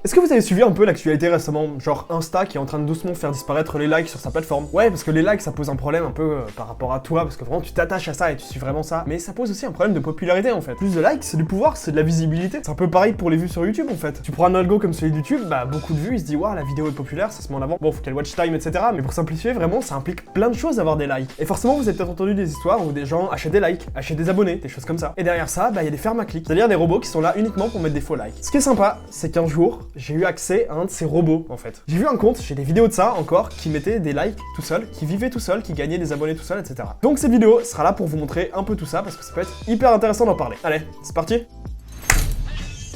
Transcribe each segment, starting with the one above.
Est-ce que vous avez suivi un peu l'actualité récemment, genre Insta qui est en train de doucement faire disparaître les likes sur sa plateforme? Ouais, parce que les likes ça pose un problème un peu par rapport à toi, parce que vraiment tu t'attaches à ça et tu suis vraiment ça, mais ça pose aussi un problème de popularité en fait. Plus de likes, c'est du pouvoir, c'est de la visibilité. C'est un peu pareil pour les vues sur YouTube en fait. Tu prends un algo comme celui de YouTube, bah beaucoup de vues, il se dit waouh la vidéo est populaire, ça se met en avant. Bon, faut qu'elle watch time, etc. Mais pour simplifier, vraiment ça implique plein de choses d'avoir des likes. Et forcément vous avez peut-être entendu des histoires où des gens achètent des likes, achètent des abonnés, des choses comme ça. Et derrière ça, bah il y a des fermes à clics, c'est-à-dire des robots qui sont là uniquement pour mettre des faux likes. Ce qui est sympa, c'est qu'un jour, j'ai eu accès à un de ces robots en fait. J'ai vu un compte, j'ai des vidéos de ça encore, qui mettait des likes tout seul, qui vivait tout seul, qui gagnait des abonnés tout seul, etc. Donc cette vidéo sera là pour vous montrer un peu tout ça parce que ça peut être hyper intéressant d'en parler. Allez, c'est parti.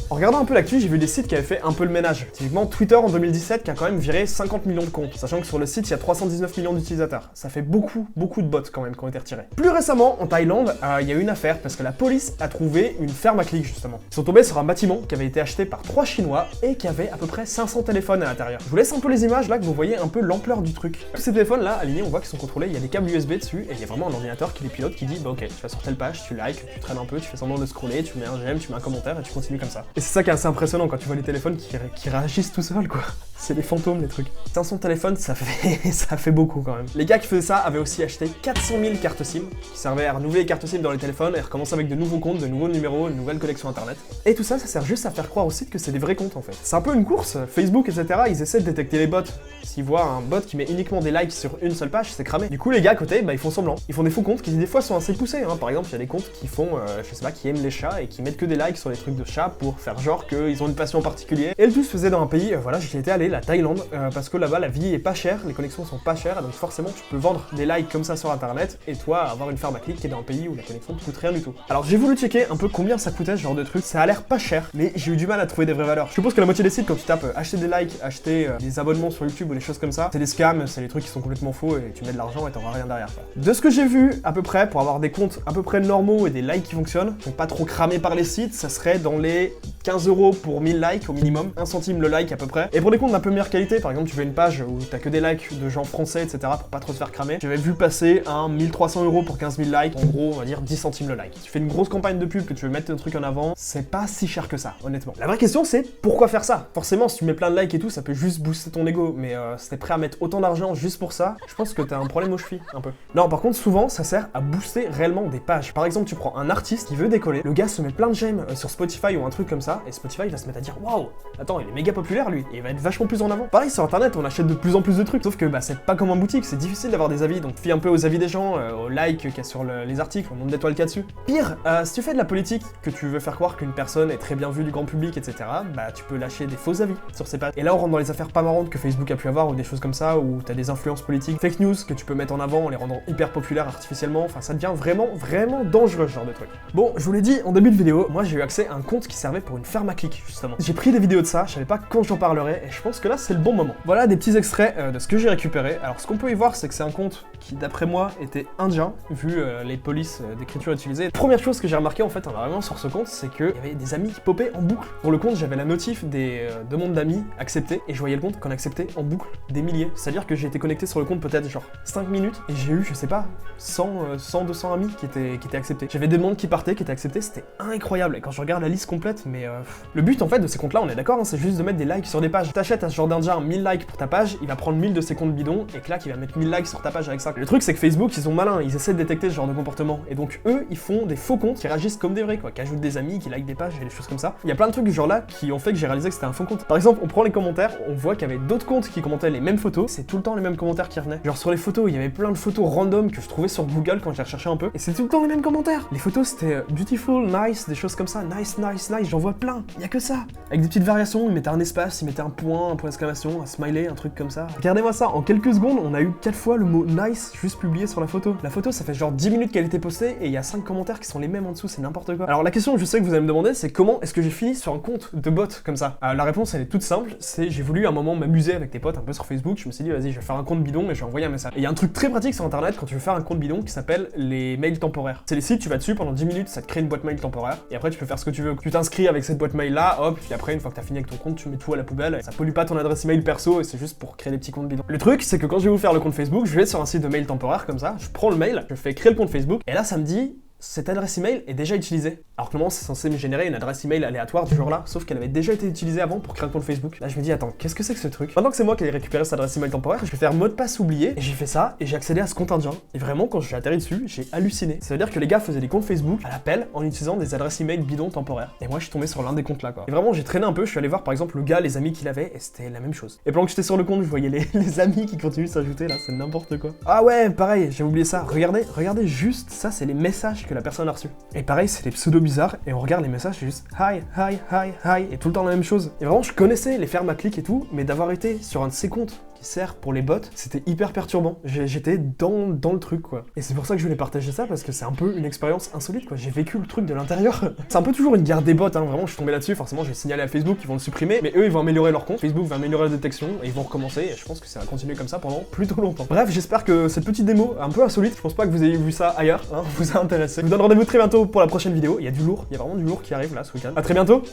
En regardant un peu l'actu, j'ai vu des sites qui avaient fait un peu le ménage. Typiquement Twitter en 2017 qui a quand même viré 50 millions de comptes, sachant que sur le site il y a 319 millions d'utilisateurs. Ça fait beaucoup de bots quand même qui ont été retirés. Plus récemment, en Thaïlande, il y a eu une affaire parce que la police a trouvé une ferme à clics justement. Ils sont tombés sur un bâtiment qui avait été acheté par 3 Chinois et qui avait à peu près 500 téléphones à l'intérieur. Je vous laisse un peu les images là que vous voyez un peu l'ampleur du truc. Tous ces téléphones là alignés, on voit qu'ils sont contrôlés, il y a des câbles USB dessus et il y a vraiment un ordinateur qui les pilote qui dit bah ok, tu vas sur telle page, tu likes, tu traînes un peu, tu fais semblant de scroller, tu mets un j'aime, tu mets un commentaire et tu continues comme ça. Et c'est ça qui est assez impressionnant quand tu vois les téléphones qui réagissent tout seuls quoi. C'est des fantômes les trucs. 500 téléphones ça fait beaucoup quand même. Les gars qui faisaient ça avaient aussi acheté 400 000 cartes SIM qui servaient à renouveler les cartes SIM dans les téléphones et recommencer avec de nouveaux comptes, de nouveaux numéros, une nouvelle connexion internet. Et tout ça, ça sert juste à faire croire au site que c'est des vrais comptes en fait. C'est un peu une course, Facebook etc. Ils essaient de détecter les bots. S'ils voient un bot qui met uniquement des likes sur une seule page, c'est cramé. Du coup les gars à côté, bah ils font semblant. Ils font des faux comptes qui des fois sont assez poussés. Hein. Par exemple, il y a des comptes qui font, je sais pas, qui aiment les chats et qui mettent que des likes sur les trucs de chats pour faire genre qu'ils ont une passion en particulier. Et le tout se faisait dans un pays, voilà, j'y étais allé, la Thaïlande, parce que là-bas la vie est pas chère, les connexions sont pas chères, donc forcément tu peux vendre des likes comme ça sur internet et toi avoir une ferme à clics qui est dans un pays où la connexion te coûte rien du tout. Alors j'ai voulu checker un peu combien ça coûtait ce genre de truc, ça a l'air pas cher, mais j'ai eu du mal à trouver des vraies valeurs. Je suppose que la moitié des sites quand tu tapes acheter des likes, acheter des abonnements sur YouTube ou des choses comme ça, c'est des scams, c'est des trucs qui sont complètement faux et tu mets de l'argent et t'auras rien derrière quoi. De ce que j'ai vu à peu près, pour avoir des comptes à peu près normaux et des likes qui fonctionnent, donc pas trop cramés par les sites, ça serait dans les 15 € pour 1000 likes au minimum, 1 centime le like à peu près. Et pour des comptes d'un peu meilleure qualité, par exemple tu fais une page où t'as que des likes de gens français etc pour pas trop se faire cramer, j'avais vu passer un 1300 € pour 15 000 likes, en gros on va dire 10 centimes le like. Tu fais une grosse campagne de pub que tu veux mettre un truc en avant, c'est pas si cher que ça honnêtement. La vraie question c'est pourquoi faire ça? Forcément si tu mets plein de likes et tout ça peut juste booster ton ego, mais si t'es prêt à mettre autant d'argent juste pour ça, je pense que t'as un problème aux chevilles un peu. Non par contre souvent ça sert à booster réellement des pages. Par exemple tu prends un artiste qui veut décoller, le gars se met plein de j'aime sur Spotify ou un truc comme ça, et Spotify il va se mettre à dire waouh, attends il est méga populaire lui, et il va être vachement plus en avant. Pareil sur internet on achète de plus en plus de trucs, sauf que bah c'est pas comme en boutique, c'est difficile d'avoir des avis, donc fie un peu aux avis des gens, aux likes qu'il y a sur les articles, au nombre d'étoiles qu'il y a dessus. Pire, si tu fais de la politique, que tu veux faire croire qu'une personne est très bien vue du grand public, etc., bah tu peux lâcher des faux avis sur ces pages. Et là on rentre dans les affaires pas marrantes que Facebook a pu avoir, ou des choses comme ça, où t'as des influences politiques, fake news que tu peux mettre en avant en les rendant hyper populaires artificiellement, enfin ça devient vraiment dangereux ce genre de truc. Bon, je vous l'ai dit en début de vidéo, moi j'ai eu accès à un compte qui servait pour une ferme à clics justement. J'ai pris des vidéos de ça, je savais pas quand j'en parlerais, et je pense que là c'est le bon moment. Voilà des petits extraits de ce que j'ai récupéré. Alors ce qu'on peut y voir c'est que c'est un compte qui d'après moi était indien, vu les polices d'écriture utilisées. Première chose que j'ai remarqué en fait en arrivant sur ce compte, c'est qu'il y avait des amis qui popaient en boucle. Pour le compte j'avais la notif des demandes d'amis acceptées, et je voyais le compte qu'on acceptait en boucle des milliers. C'est-à-dire que j'ai été connecté sur le compte peut-être genre 5 minutes, et j'ai eu je sais pas 100, 200 amis qui étaient acceptés. J'avais des demandes qui partaient, qui étaient acceptées, c'était incroyable. Et quand je regarde la liste complète, mais le but en fait de ces comptes là, on est d'accord, hein, c'est juste de mettre des likes sur des pages. T'achètes à ce genre d'indien 1000 likes pour ta page, il va prendre 1000 de ses comptes bidons, et clac, il va mettre 1000 likes sur ta page avec ça. Le truc c'est que Facebook, ils sont malins, ils essaient de détecter ce genre de comportement, et donc eux, ils font des faux comptes qui réagissent comme des vrais quoi, qui ajoutent des amis, qui likent des pages et des choses comme ça. Il y a plein de trucs du genre là qui ont fait que j'ai réalisé que c'était un faux compte. Par exemple, on prend les commentaires, on voit qu'il y avait d'autres comptes qui commentaient les mêmes photos, c'est tout le temps les mêmes commentaires qui revenaient. Genre sur les photos, il y avait plein de photos random que je trouvais sur Google quand j'ai recherché un peu, et c'est tout le temps les mêmes commentaires. Les photos c'était beautiful, nice, des choses comme ça, nice, j'en vois plein, il y a que ça. Avec des petites variations, ils mettaient un espace, ils mettaient un point d'exclamation, un smiley, un truc comme ça. Regardez-moi ça, en quelques secondes, on a eu 4 fois le mot nice juste publié sur la photo. La photo, ça fait genre 10 minutes qu'elle était postée et il y a 5 commentaires qui sont les mêmes en dessous, c'est n'importe quoi. Alors la question, je sais que vous allez me demander, c'est comment est-ce que j'ai fini sur un compte de bot comme ça? La réponse, elle est toute simple, c'est j'ai voulu à un moment m'amuser avec tes potes un peu sur Facebook, je me suis dit vas-y, je vais faire un compte bidon et je vais envoyer un message. Et il y a un truc très pratique sur internet quand tu veux faire un compte bidon qui s'appelle les mails temporaires. C'est les sites, tu vas dessus pendant 10 minutes, ça te crée une boîte mail temporaire et après tu peux faire ce que tu veux. Tu t'inscris avec cette boîte mail là, hop, puis après une fois que t'as fini avec ton compte, tu mets tout à la poubelle, ça pollue pas ton adresse email perso et c'est juste pour créer des petits comptes bidons. Le truc, c'est que quand je vais vous faire le compte Facebook, je vais sur un site de mail temporaire comme ça, je prends le mail, je fais créer le compte Facebook et là ça me dit cette adresse email est déjà utilisée. Alors que normalement c'est censé me générer une adresse email aléatoire du jour-là, sauf qu'elle avait déjà été utilisée avant pour créer un compte Facebook. Là je me dis attends, qu'est-ce que c'est que ce truc? Maintenant que c'est moi qui ai récupéré cette adresse email temporaire, je vais faire mot de passe oublié, et j'ai fait ça, et j'ai accédé à ce compte indien. Et vraiment quand j'ai atterri dessus, j'ai halluciné. Ça veut dire que les gars faisaient des comptes Facebook à l'appel en utilisant des adresses email bidons temporaires. Et moi je suis tombé sur l'un des comptes là quoi. Et vraiment j'ai traîné un peu, je suis allé voir par exemple le gars, les amis qu'il avait, et c'était la même chose. Et pendant que j'étais sur le compte, je voyais les amis qui continuent de s'ajouter là, c'est n'importe quoi. Ah ouais, pareil, j'ai oublié ça. Regardez juste, ça c'est les messages que la personne a reçus. Et pareil, c'est des pseudos bizarres, et on regarde les messages, c'est juste hi, hi, hi, hi, et tout le temps la même chose. Et vraiment, je connaissais les fermes à clic et tout, mais d'avoir été sur un de ces comptes qui sert pour les bots, c'était hyper perturbant. J'étais dans le truc quoi. Et c'est pour ça que je voulais partager ça, parce que c'est un peu une expérience insolite quoi. J'ai vécu le truc de l'intérieur. C'est un peu toujours une guerre des bots, hein. Vraiment, je suis tombé là-dessus, forcément, je vais signaler à Facebook, ils vont le supprimer, mais eux, ils vont améliorer leur compte, Facebook va améliorer la détection, et ils vont recommencer, et je pense que ça va continuer comme ça pendant plutôt longtemps. Bref, j'espère que cette petite démo, un peu insolite, je pense pas que vous ayez vu ça ailleurs, hein, vous a intéressé. Je vous donne rendez-vous très bientôt pour la prochaine vidéo, il y a du lourd, il y a vraiment du lourd qui arrive là ce week-end. À très bientôt,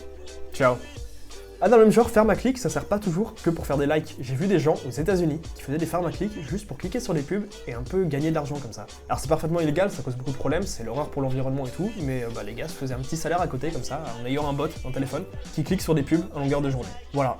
ciao. Ah, dans le même genre, ferme à clic, ça sert pas toujours que pour faire des likes. J'ai vu des gens aux États-Unis qui faisaient des fermes à clic juste pour cliquer sur les pubs et un peu gagner d'argent comme ça. Alors c'est parfaitement illégal, ça cause beaucoup de problèmes, c'est l'horreur pour l'environnement et tout, mais les gars se faisaient un petit salaire à côté comme ça, en ayant un bot, un téléphone, qui clique sur des pubs à longueur de journée. Voilà.